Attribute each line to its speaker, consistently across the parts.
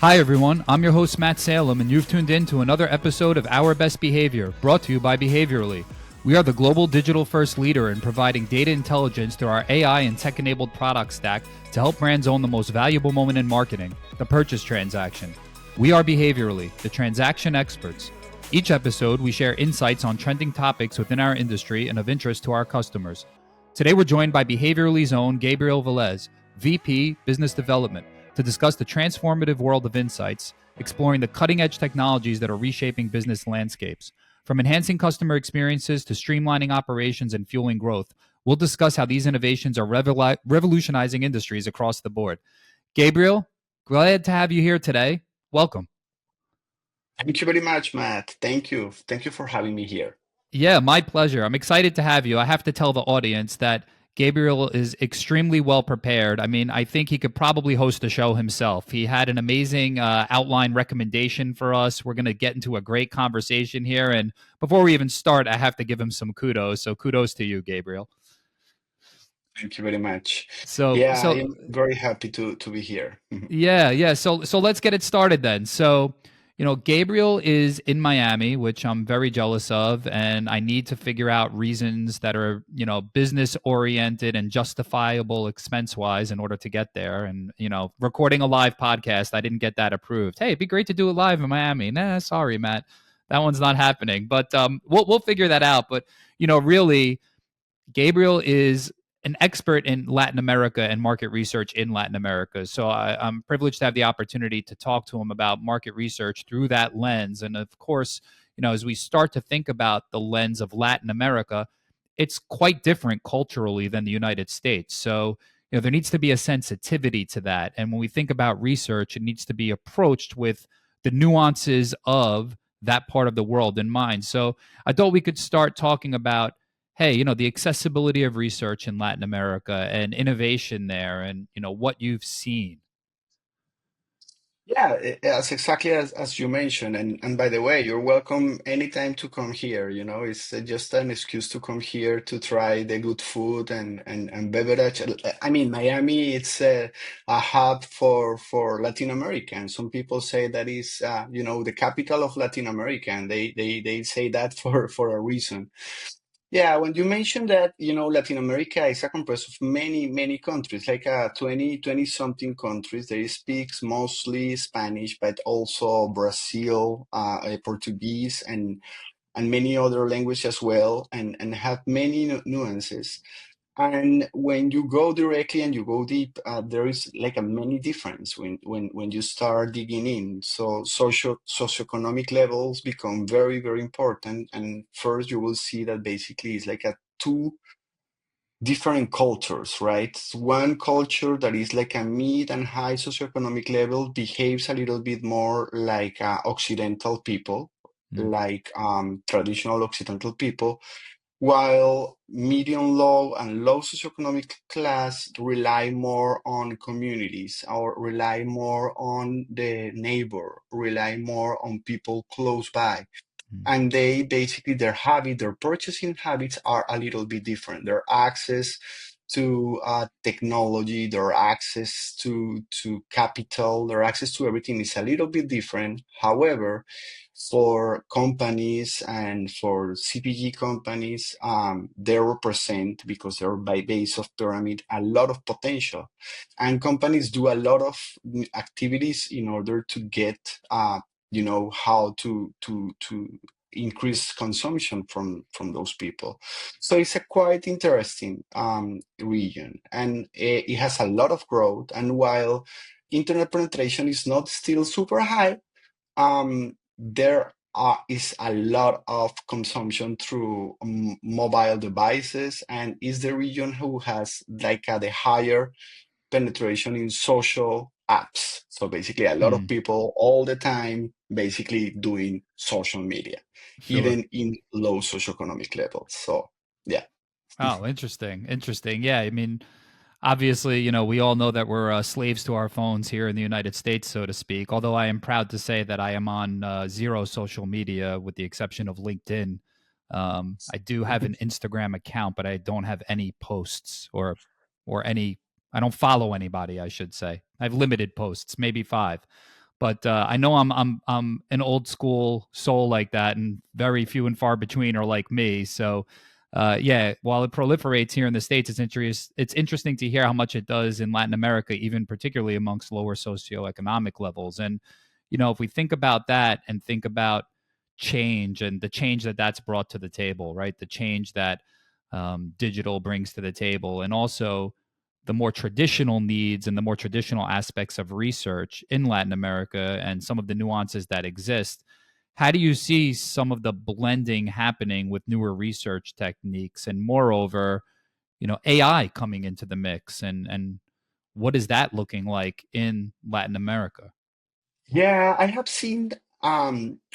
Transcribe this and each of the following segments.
Speaker 1: Hi, everyone. I'm your host, Matt Salem, and you've tuned in to another episode of Our Best Behavior, brought to you by Behaviorally. We are the global digital-first leader in providing data intelligence through our AI and tech-enabled product stack to help brands own the most valuable moment in marketing, the purchase transaction. We are Behaviorally, the transaction experts. Each episode, we share insights on trending topics within our industry and of interest to our customers. Today, we're joined by Behaviorally's own Gabriel Velez, VP Business Development, to discuss the transformative world of insights, exploring the cutting-edge technologies that are reshaping business landscapes. From enhancing customer experiences to streamlining operations and fueling growth, we'll discuss how these innovations are revolutionizing industries across the board. Gabriel, glad to have you here today. Welcome.
Speaker 2: Thank you very much, Matt. Thank you. Thank you for having me here.
Speaker 1: Yeah, my pleasure. I'm excited to have you. I have to tell the audience that Gabriel is extremely well prepared. I mean, I think he could probably host a show himself. He had an amazing outline recommendation for us. We're going to get into a great conversation here. And before we even start, I have to give him some kudos. So kudos to you, Gabriel.
Speaker 2: Thank you very much.
Speaker 1: So,
Speaker 2: Yeah, I
Speaker 1: so
Speaker 2: am very happy to be here.
Speaker 1: Yeah. So let's get it started then. So, Gabriel is in Miami, which I'm very jealous of, and I need to figure out reasons that are, business oriented and justifiable expense wise in order to get there. And, recording a live podcast, I didn't get that approved. Hey, it'd be great to do it live in Miami. Nah, sorry, Matt. That one's not happening. But we'll figure that out. But, really, Gabriel is an expert in Latin America and market research in Latin America. So I'm privileged to have the opportunity to talk to him about market research through that lens. And of course, as we start to think about the lens of Latin America, it's quite different culturally than the United States. So, there needs to be a sensitivity to that. And when we think about research, it needs to be approached with the nuances of that part of the world in mind. So I thought we could start talking about, hey, the accessibility of research in Latin America and innovation there, and what you've seen.
Speaker 2: Yeah, that's exactly as you mentioned. And by the way, you're welcome anytime to come here. It's just an excuse to come here to try the good food and beverage. I mean, Miami, it's a hub for Latin America. And some people say that is, the capital of Latin America. And they say that for a reason. Yeah, when you mentioned that, Latin America is a composed of many, many countries, like 20 something countries. They speaks mostly Spanish, but also Brazil, Portuguese, and many other languages as well, and have many nuances. And when you go directly and you go deep, there is like a many difference when you start digging in. So socioeconomic levels become very, very important. And first you will see that basically it's like a two different cultures, right? One culture that is like a mid and high socioeconomic level behaves a little bit more like Occidental people,
Speaker 1: Mm,
Speaker 2: like traditional Occidental people, while medium low and low socioeconomic class rely more on communities or rely more on the neighbor, rely more on people close by.
Speaker 1: mm,
Speaker 2: And they basically, their purchasing habits are a little bit different. Their access to technology, their access to capital, their access to everything is a little bit different. However, for companies and for CPG companies, they represent, because they're by base of pyramid, a lot of potential. And companies do a lot of activities in order to get, how to increase consumption from those people. So it's a quite interesting region, and it has a lot of growth. And while internet penetration is not still super high, there is a lot of consumption through mobile devices, and is the region who has like the higher penetration in social apps. So basically, a lot of
Speaker 1: mm.
Speaker 2: people all the time basically doing social media,
Speaker 1: Sure.
Speaker 2: even in low socioeconomic levels. So yeah.
Speaker 1: Oh, interesting. Interesting. Yeah. I mean, obviously, we all know that we're slaves to our phones here in the United States, so to speak. Although I am proud to say that I am on zero social media, with the exception of LinkedIn. I do have an Instagram account, but I don't have any posts or any. I don't follow anybody, I should say. I have limited posts, maybe five. But I know I'm an old school soul like that, and very few and far between are like me. So yeah, while it proliferates here in the states, it's interesting to hear how much it does in Latin America, even particularly amongst lower socioeconomic levels. And if we think about that and think about change and the change that that's brought to the table, right? The change that digital brings to the table, and also the more traditional needs and the more traditional aspects of research in Latin America and some of the nuances that exist. How do you see some of the blending happening with newer research techniques, and moreover, AI coming into the mix, and what is that looking like in Latin America?
Speaker 2: Yeah, I have seen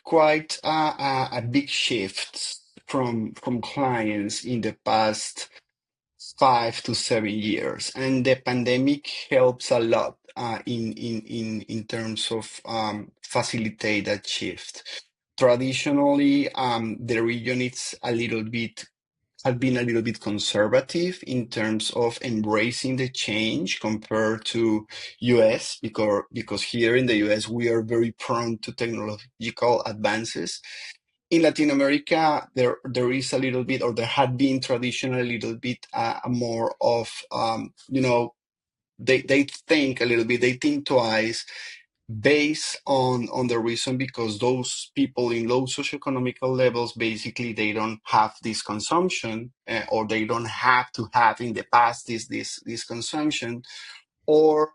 Speaker 2: quite a big shift from clients in the past 5 to 7 years, and the pandemic helps a lot in terms of facilitate that shift. Traditionally, the region is a little bit have been a little bit conservative in terms of embracing the change compared to US, because here in the US we are very prone to technological advances. In Latin America, there is a little bit, or there had been traditionally a little bit more of they think a little bit, they think twice based on the reason, because those people in low socioeconomical levels, basically they don't have this consumption, or they don't have to have in the past this consumption, or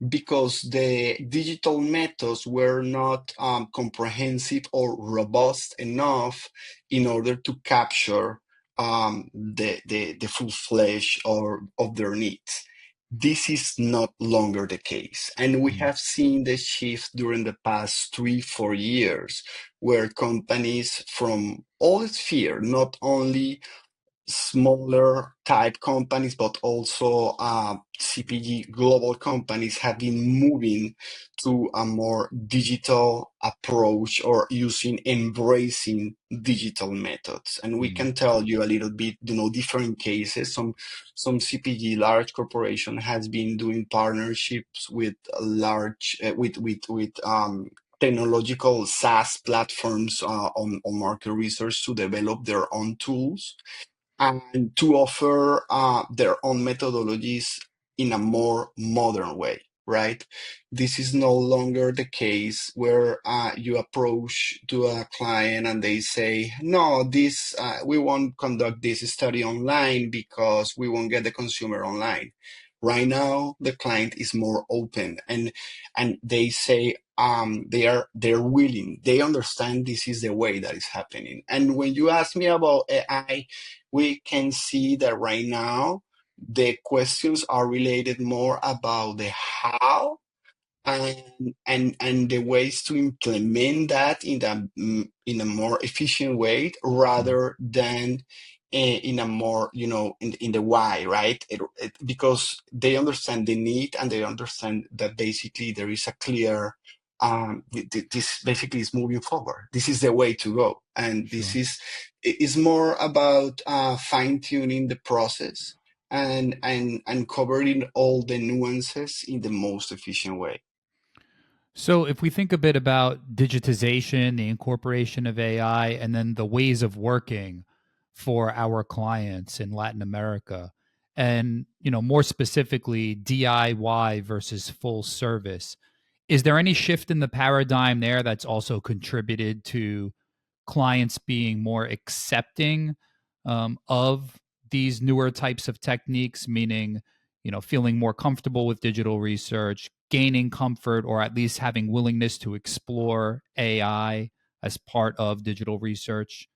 Speaker 2: because the digital methods were not comprehensive or robust enough in order to capture the full flesh or of their needs. This is not longer the case. And we
Speaker 1: Mm,
Speaker 2: have seen the shift during the past 3, 4 years, where companies from all sphere, not only smaller type companies, but also CPG global companies, have been moving to a more digital approach, or embracing digital methods. And we
Speaker 1: mm,
Speaker 2: can tell you a little bit, different cases. Some CPG large corporation has been doing partnerships with large with technological SaaS platforms on market research to develop their own tools and to offer their own methodologies in a more modern way, right? This is no longer the case where you approach to a client and they say, no, this we won't conduct this study online because we won't get the consumer online. Right now, the client is more open, and they say they're willing. They understand this is the way that is happening. And when you ask me about AI, we can see that right now the questions are related more about the how, and the ways to implement that in a more efficient way,
Speaker 1: mm,
Speaker 2: rather than in a more, in the why, right? Because they understand the need, and they understand that basically there is a clear this basically is moving forward. This is the way to go, and this
Speaker 1: sure.
Speaker 2: is more about fine tuning the process, and covering all the nuances in the most efficient way.
Speaker 1: So, if we think a bit about digitization, the incorporation of AI, and then the ways of working for our clients in Latin America, and more specifically DIY versus full service, is there any shift in the paradigm there that's also contributed to clients being more accepting of these newer types of techniques, meaning, feeling more comfortable with digital research, gaining comfort, or at least having willingness to explore AI as part of digital research?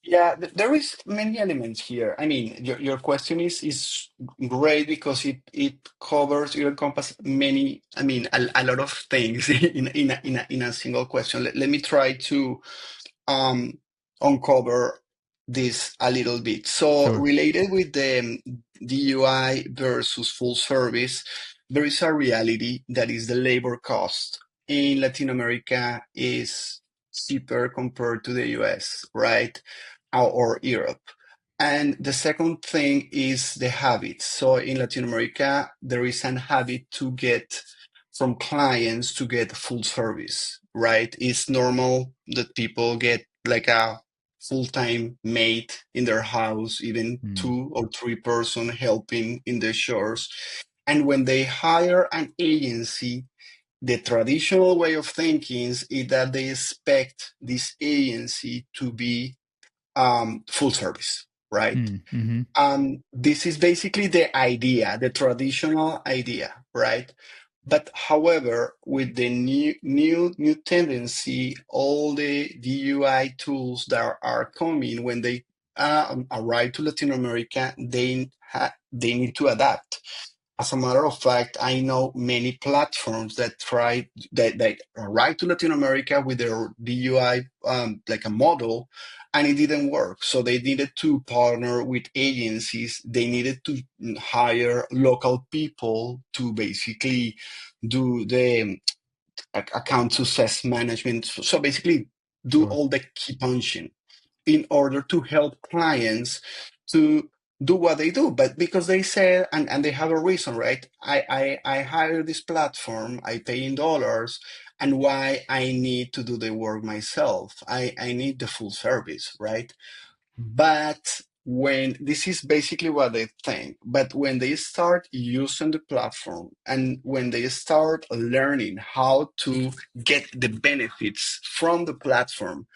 Speaker 2: Yeah, there is many elements here. I mean, your question is great, because it encompasses many. I mean, a lot of things in a single question. Let me try to um, uncover this a little bit. So,
Speaker 1: Sure.
Speaker 2: related with the DUI versus full service, there is a reality that is the labor cost in Latin America is cheaper compared to the US, right? Or Europe. And the second thing is the habits. So in Latin America, there is an habit to get from clients to get full service, right? It's normal that people get like a full-time maid in their house, even
Speaker 1: Mm,
Speaker 2: 2 or 3 person helping in the chores. And when they hire an agency, the traditional way of thinking is that they expect this agency to be full service, right?
Speaker 1: mm, mm-hmm,
Speaker 2: This is basically the idea, the traditional idea, right? But however, with the new tendency, all the DUI tools that are coming when they arrive to Latin America, they need to adapt. As a matter of fact, I know many platforms that arrived to Latin America with their DUI like a model, and it didn't work. So they needed to partner with agencies. They needed to hire local people to basically do the account success management. So basically, do
Speaker 1: sure.
Speaker 2: all the key punching in order to help clients to do what they do. But because they say, and they have a reason, right? I hire this platform, I pay in dollars, and why I need to do the work myself? I need the full service, right? But when this is basically what they think, but when they start using the platform and when they start learning how to get the benefits from the platform,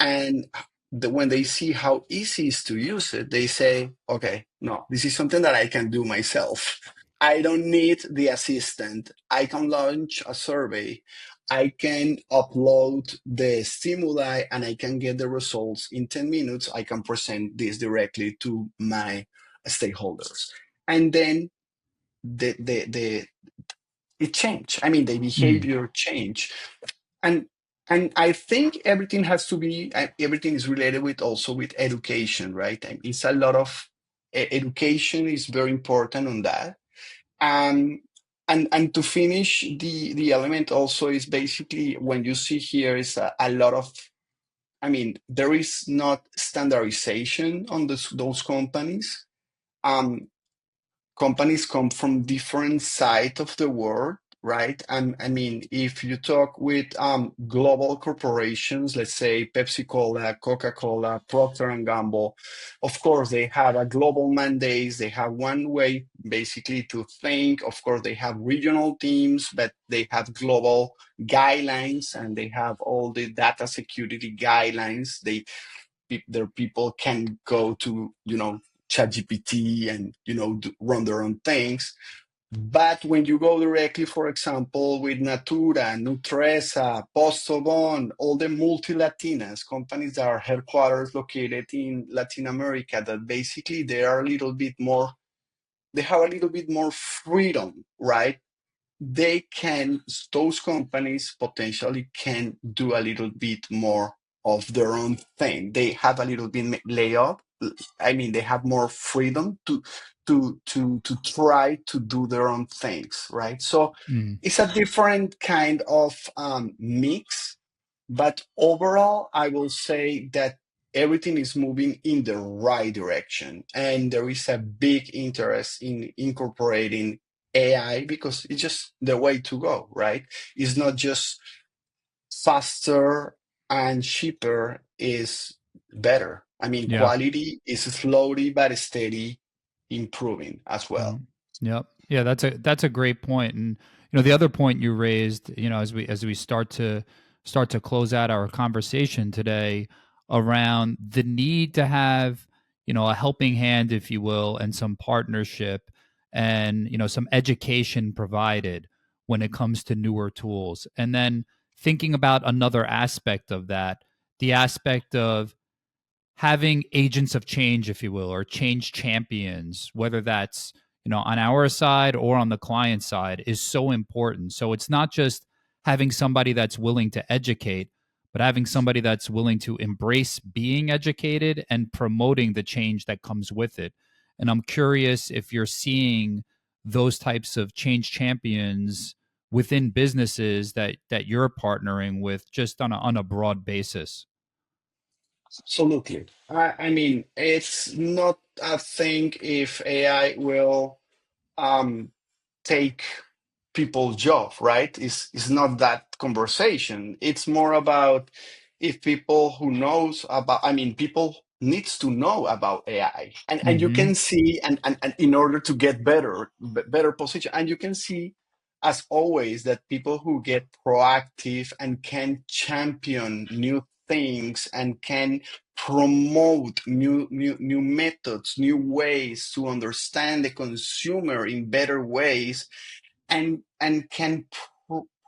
Speaker 2: and when they see how easy it is to use it, they say, okay, no, this is something that I can do myself. I don't need the assistant. I can launch a survey. I can upload the stimuli and I can get the results in 10 minutes. I can present this directly to my stakeholders. And then the it changed. I mean, the
Speaker 1: Mm,
Speaker 2: behavior changed, and I think everything is related with also with education, right? And it's a lot of education is very important on that. um and to finish, the element also is basically when you see here is a lot of, I mean, there is not standardization on those companies. um Companies come from different sides of the world, right? And I mean, if you talk with global corporations, let's say Pepsi Cola, Coca Cola, Procter and Gamble, of course they have a global mandate. They have one way basically to think. Of course, they have regional teams, but they have global guidelines and they have all the data security guidelines. Their people can go to ChatGPT and run their own things. But when you go directly, for example, with Natura, Nutresa, Postobon, all the multi-Latinas companies that are headquarters located in Latin America, that basically they have a little bit more freedom, right? Those companies potentially can do a little bit more of their own thing. They have a little bit layoff. I mean, they have more freedom to try to do their own things, right? So
Speaker 1: mm,
Speaker 2: it's a different kind of mix, but overall, I will say that everything is moving in the right direction. And there is a big interest in incorporating AI because it's just the way to go, right? It's not just faster and cheaper, is better. I mean,
Speaker 1: yeah.
Speaker 2: quality is slowly but steady improving as well.
Speaker 1: Mm, yep. Yeah, that's a great point. And the other point you raised, as we start to close out our conversation today around the need to have, a helping hand, if you will, and some partnership and, some education provided when it comes to newer tools. And then thinking about another aspect of that, the aspect of having agents of change, if you will, or change champions, whether that's on our side or on the client side, is so important. So it's not just having somebody that's willing to educate, but having somebody that's willing to embrace being educated and promoting the change that comes with it. And I'm curious if you're seeing those types of change champions within businesses that you're partnering with, just on a broad basis.
Speaker 2: Absolutely. I mean, it's not a thing if AI will um, take. people's job, right? Is not that conversation. It's more about if people who knows about, I mean, people needs to know about AI, and you
Speaker 1: Mm-hmm.
Speaker 2: can see, and in order to get better position, and you can see, as always, that people who get proactive and can champion new things and can promote new methods, new ways to understand the consumer in better ways, and can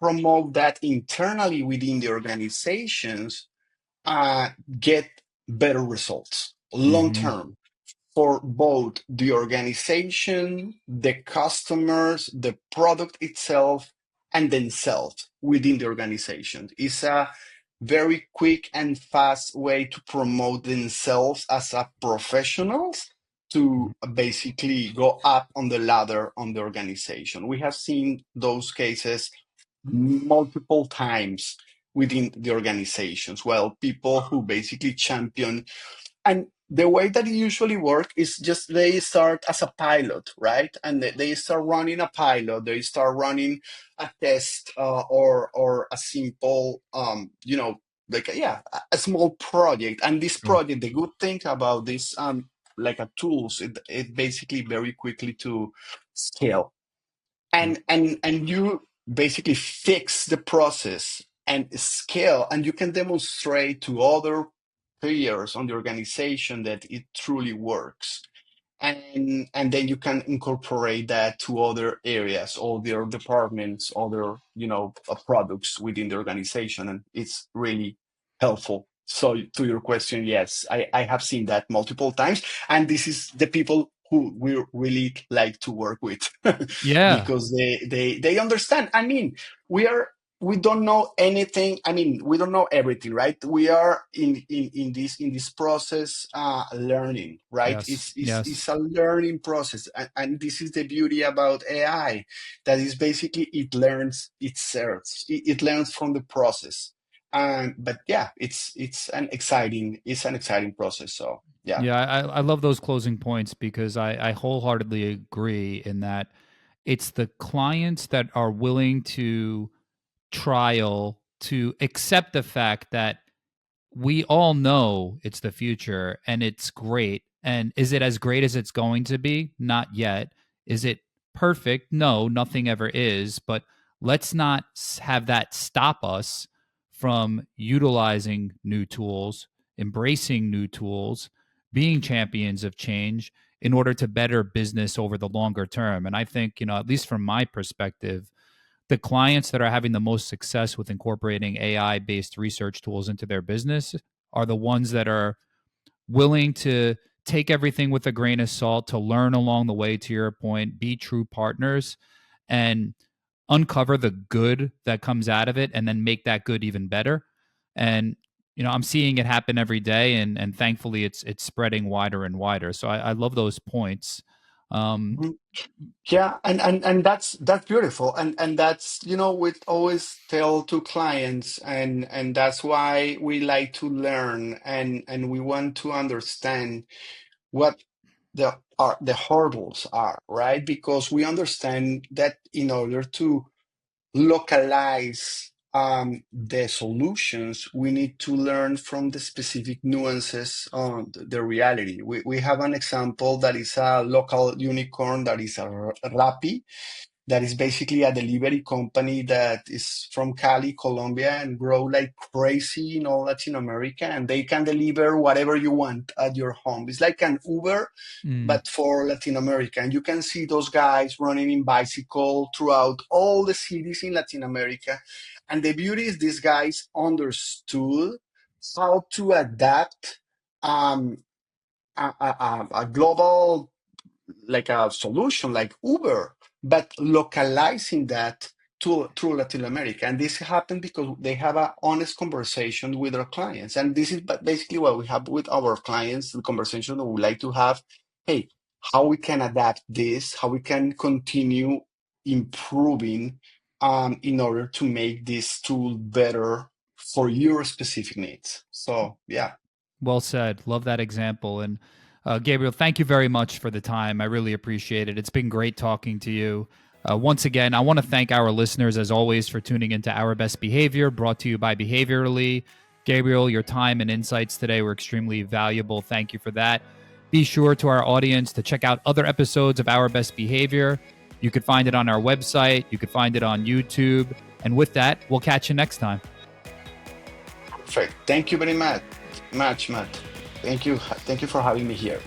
Speaker 2: promote that internally within the organizations, uh, get better results long
Speaker 1: Mm-hmm.
Speaker 2: term for both the organization, the customers, the product itself, and themselves within the organization. It's a very quick and fast way to promote themselves as a professionals, to basically go up on the ladder on the organization. We have seen those cases multiple times within the organizations. Well, people who basically champion, and the way that it usually works is just they start as a pilot, right? And they start running a pilot, they start running a test, or a simple, like a small project. And this
Speaker 1: Sure.
Speaker 2: project, the good thing about this, like a tools, it basically very quickly to scale,
Speaker 1: Yeah.
Speaker 2: and you basically fix the process and scale, and you can demonstrate to other players on the organization that it truly works, and then you can incorporate that to other areas, other departments, other products within the organization, and it's really helpful. So to your question, yes, I have seen that multiple times, and this is the people who we really like to work with
Speaker 1: Yeah.
Speaker 2: because they understand. I mean, we are we don't know anything. I mean, we don't know everything, right? We are in this process, learning, right?
Speaker 1: Yes.
Speaker 2: It's
Speaker 1: Yes.
Speaker 2: a learning process, and this is the beauty about AI, that is basically it learns itself. It learns from the process. But yeah, it's an exciting process. So yeah.
Speaker 1: Yeah, I love those closing points because I wholeheartedly agree in that it's the clients that are willing to trial, to accept the fact that we all know it's the future and it's great. And is it as great as it's going to be? Not yet. Is it perfect? No, nothing ever is. But let's not have that stop us from utilizing new tools, embracing new tools, being champions of change in order to better business over the longer term. And I think, at least from my perspective, the clients that are having the most success with incorporating AI based research tools into their business are the ones that are willing to take everything with a grain of salt, to learn along the way, to your point, be true partners, and uncover the good that comes out of it and then make that good even better. And I'm seeing it happen every day, and thankfully it's spreading wider and wider. So I love those points. Um,
Speaker 2: Yeah, and that's beautiful, and that's we always tell to clients, and that's why we like to learn, and we want to understand what the hurdles are, right? Because we understand that in order to localize, the solutions, we need to learn from the specific nuances on the reality. We have an example that is a local unicorn, that is a Rappi, that is basically a delivery company that is from Cali, Colombia, and grow like crazy in all Latin America, and they can deliver whatever you want at your home. It's like an Uber,
Speaker 1: mm,
Speaker 2: but for Latin America. And you can see those guys running in bicycle throughout all the cities in Latin America. And the beauty is these guys understood how to adapt, um, a global, like a solution like Uber, but localizing that to through Latin America. And this happened because they have an honest conversation with their clients. And this is basically what we have with our clients, the conversation that we like to have. Hey, how we can adapt this, how we can continue improving, in order to make this tool better for your specific needs. So yeah.
Speaker 1: Well said. Love that example. And Gabriel, thank you very much for the time. I really appreciate it. It's been great talking to you. Once again, I want to thank our listeners, as always, for tuning into Our Best Behavior, brought to you by Behaviorally. Gabriel, your time and insights today were extremely valuable. Thank you for that. Be sure to our audience to check out other episodes of Our Best Behavior. You could find it on our website. You could find it on YouTube. And with that, we'll catch you next time.
Speaker 2: Perfect. Thank you very much, Matt. Thank you for having me here.